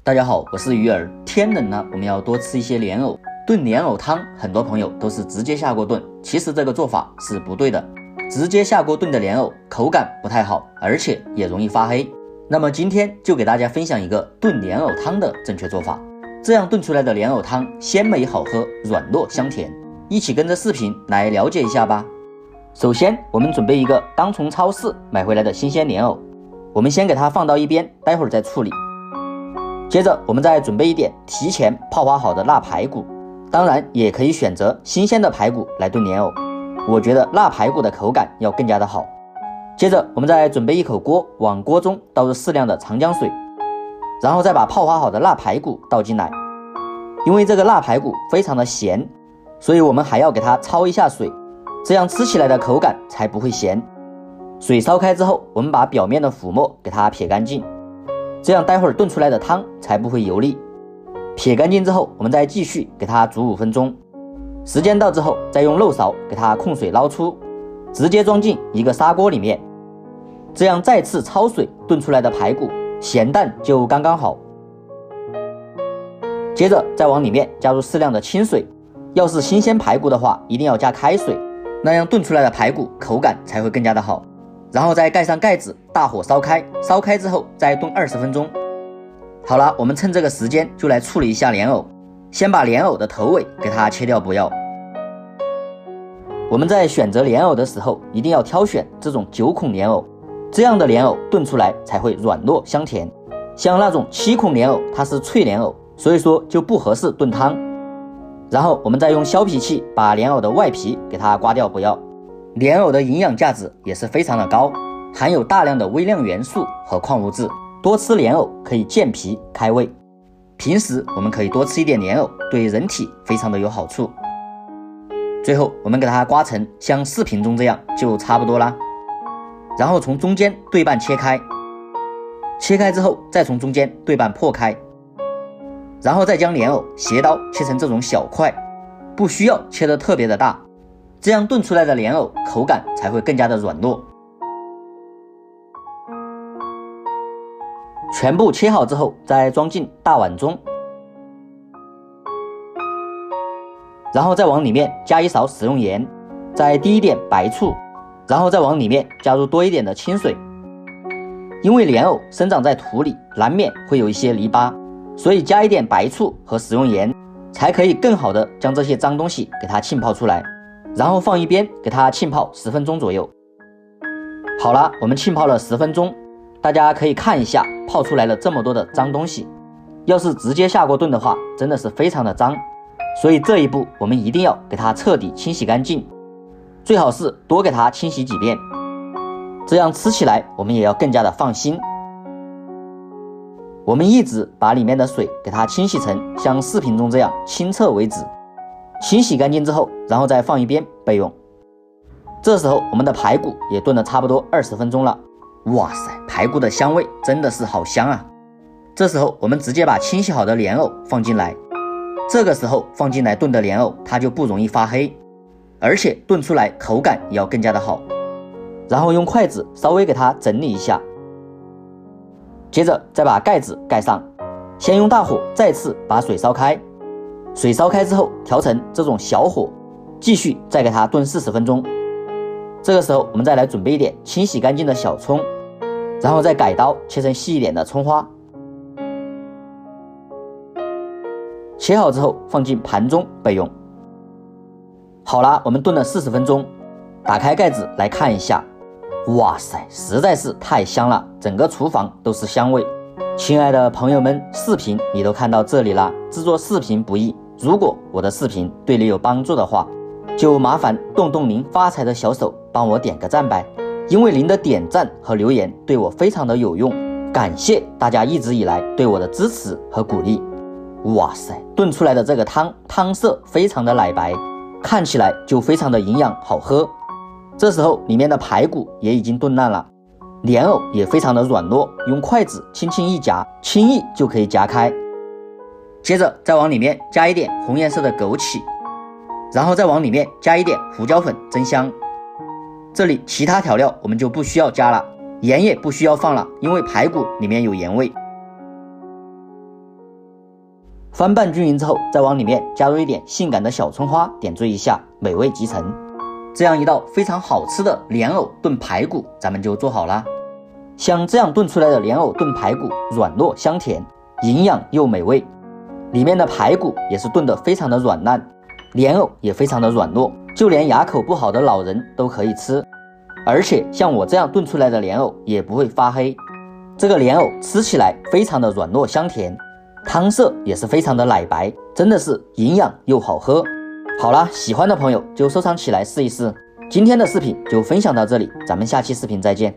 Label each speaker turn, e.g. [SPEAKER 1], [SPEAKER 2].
[SPEAKER 1] 大家好，我是鱼儿。天冷了，我们要多吃一些莲藕。炖莲藕汤，很多朋友都是直接下锅炖，其实这个做法是不对的。直接下锅炖的莲藕口感不太好，而且也容易发黑。那么今天就给大家分享一个炖莲藕汤的正确做法，这样炖出来的莲藕汤鲜美好喝，软糯香甜。一起跟着视频来了解一下吧。首先，我们准备一个刚从超市买回来的新鲜莲藕，我们先给它放到一边，待会儿再处理。接着我们再准备一点提前泡发好的腊排骨，当然也可以选择新鲜的排骨来炖莲藕，我觉得腊排骨的口感要更加的好。接着我们再准备一口锅，往锅中倒入适量的长江水，然后再把泡发好的腊排骨倒进来。因为这个腊排骨非常的咸，所以我们还要给它焯一下水，这样吃起来的口感才不会咸。水烧开之后，我们把表面的浮沫给它撇干净，这样待会儿炖出来的汤才不会油腻。撇干净之后，我们再继续给它煮5分钟，时间到之后再用漏勺给它控水捞出，直接装进一个砂锅里面，这样再次焯水炖出来的排骨咸淡就刚刚好。接着再往里面加入适量的清水，要是新鲜排骨的话一定要加开水，那样炖出来的排骨口感才会更加的好。然后再盖上盖子，大火烧开，烧开之后再炖20分钟。好了，我们趁这个时间就来处理一下莲藕。先把莲藕的头尾给它切掉不要。我们在选择莲藕的时候一定要挑选这种9孔莲藕，这样的莲藕炖出来才会软糯香甜。像那种7孔莲藕它是脆莲藕，所以说就不合适炖汤。然后我们再用削皮器把莲藕的外皮给它刮掉不要。莲藕的营养价值也是非常的高，含有大量的微量元素和矿物质，多吃莲藕可以健脾开胃。平时我们可以多吃一点莲藕，对人体非常的有好处。最后我们给它刮成像视频中这样就差不多啦。然后从中间对半切开，切开之后再从中间对半破开，然后再将莲藕斜刀切成这种小块，不需要切得特别的大，这样炖出来的莲藕口感才会更加的软糯。全部切好之后再装进大碗中，然后再往里面加1勺食用盐，再滴一点白醋，然后再往里面加入多一点的清水。因为莲藕生长在土里，难免会有一些泥巴，所以加一点白醋和食用盐才可以更好的将这些脏东西给它浸泡出来。然后放一边给它浸泡10分钟左右。好了，我们浸泡了10分钟，大家可以看一下泡出来了这么多的脏东西，要是直接下锅炖的话真的是非常的脏，所以这一步我们一定要给它彻底清洗干净，最好是多给它清洗几遍，这样吃起来我们也要更加的放心。我们一直把里面的水给它清洗成像视频中这样清澈为止。清洗干净之后，然后再放一边备用。这时候我们的排骨也炖了差不多20分钟了，哇塞，排骨的香味真的是好香啊。这时候我们直接把清洗好的莲藕放进来，这个时候放进来炖的莲藕它就不容易发黑，而且炖出来口感也要更加的好。然后用筷子稍微给它整理一下，接着再把盖子盖上，先用大火再次把水烧开，水烧开之后调成这种小火，继续再给它炖40分钟。这个时候我们再来准备一点清洗干净的小葱，然后再改刀切成细一点的葱花，切好之后放进盘中备用。好了，我们炖了40分钟，打开盖子来看一下，哇塞，实在是太香了，整个厨房都是香味。亲爱的朋友们，视频你都看到这里了，制作视频不易，如果我的视频对你有帮助的话，就麻烦动动您发财的小手帮我点个赞呗，因为您的点赞和留言对我非常的有用，感谢大家一直以来对我的支持和鼓励。哇塞，炖出来的这个汤色非常的奶白，看起来就非常的营养好喝。这时候里面的排骨也已经炖烂了，莲藕也非常的软糯，用筷子轻轻一夹，轻易就可以夹开。接着再往里面加一点红颜色的枸杞，然后再往里面加一点胡椒粉增香。这里其他调料我们就不需要加了，盐也不需要放了，因为排骨里面有盐味。翻拌均匀之后，再往里面加入一点性感的小葱花，点缀一下，美味极成。这样一道非常好吃的莲藕炖排骨，咱们就做好了。像这样炖出来的莲藕炖排骨，软糯香甜，营养又美味。里面的排骨也是炖得非常的软烂，莲藕也非常的软糯，就连牙口不好的老人都可以吃。而且像我这样炖出来的莲藕也不会发黑。这个莲藕吃起来非常的软糯香甜，汤色也是非常的奶白，真的是营养又好喝。好啦，喜欢的朋友就收藏起来试一试。今天的视频就分享到这里，咱们下期视频再见。